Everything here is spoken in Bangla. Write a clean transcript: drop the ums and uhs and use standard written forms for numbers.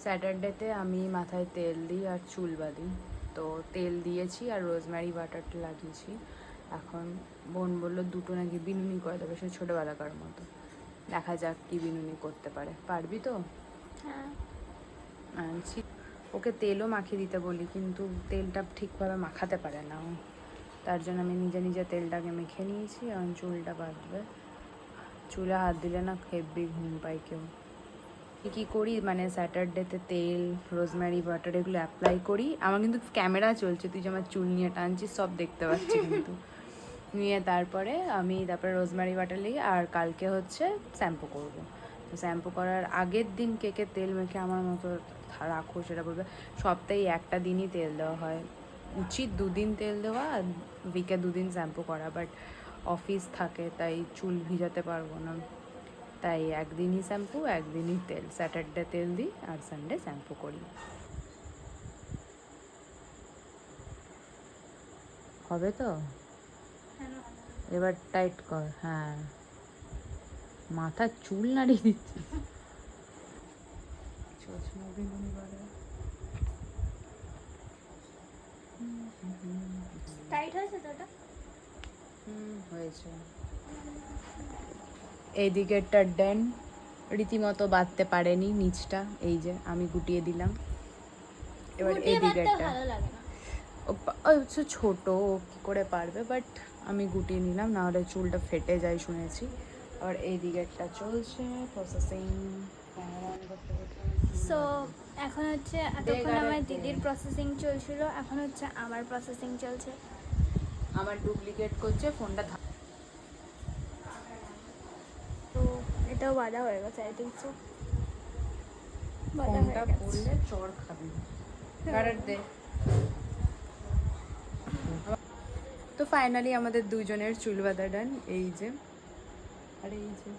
স্যাটারডেতে আমি মাথায় তেল দিই আর চুল বাঁধি। তো তেল দিয়েছি আর রোজমেরি বাটারটা লাগিয়েছি। এখন বোন বললো দুটো নাকি বিনুনি করে দেবে, সে ছোটোবেলাকার মতো। দেখা যাক কি বিনুনি করতে পারে। পারবি তো? হ্যাঁ। আনছি। ওকে তেলও মাখিয়ে দিতে বলি, কিন্তু তেলটা ঠিকভাবে মাখাতে পারে না ও। তার জন্য আমি নিজে নিজে তেলটাকে মেখে নিয়েছি। এখন চুলটা বাঁধবে। চুলে হাত দিলে না হেব্বি ঘুম পাই কেউ। কী করি মানে স্যাটারডেতে তেল, রোজমেরি বাটার এগুলো অ্যাপ্লাই করি। আমার কিন্তু ক্যামেরা চলছে, তুই যে আমার চুল নিয়ে টানছিস সব দেখতে পাচ্ছি কিন্তু। নিয়ে তারপরে রোজমেরি বাটার নিই। আর কালকে হচ্ছে শ্যাম্পু করব। তো শ্যাম্পু করার আগের দিন কেকে তেল মেখে আমার মতো রাখো, সেটা বলবে। সপ্তাহে একটা দিনই তেল দেওয়া হয়, উচিত 2 দিন তেল দেওয়া আর উইকে 2 দিন শ্যাম্পু করা। বাট অফিস থাকে তাই চুল ভিজাতে পারবো না, তাই একদিনই শ্যাম্পু একদিনই তেল। স্যাটারডে তেল দিই আর সানডে শ্যাম্পু করি। হবে তো? এবার টাইট কর। হ্যাঁ, মাথার চুল নাড়িয়ে দিচ্ছি। টাইট হয়েছে তো ওটা? হয়েছে। এই দিকেরটা ডেন রীতিমতো বাঁধতে পারেনি নিচটা, এই যে আমি গুটিয়ে দিলাম। এবার এই দিকেরটা ভালো লাগে না, ও হচ্ছে ছোটো, ও কী করে পারবে, বাট আমি গুটিয়ে নিলাম, নাহলে চুলটা ফেটে যায় শুনেছি। আর এই দিকেরটা চলছে প্রসেসিং। সো এখন হচ্ছে এতক্ষণ আমার দিদির প্রসেসিং চলছিল, এখন হচ্ছে আমার প্রসেসিং চলছে। আমার ডুপ্লিকেট করছে ফোনটা। তো এটাও বাধা হয়ে গেছে, আই থিঙ্ক সো। ফোনটা পড়লে চড় খাবি। দে। তো ফাইনালি আমাদের দুজনের চুল বাঁধা ডান। এই যে, আর এই যে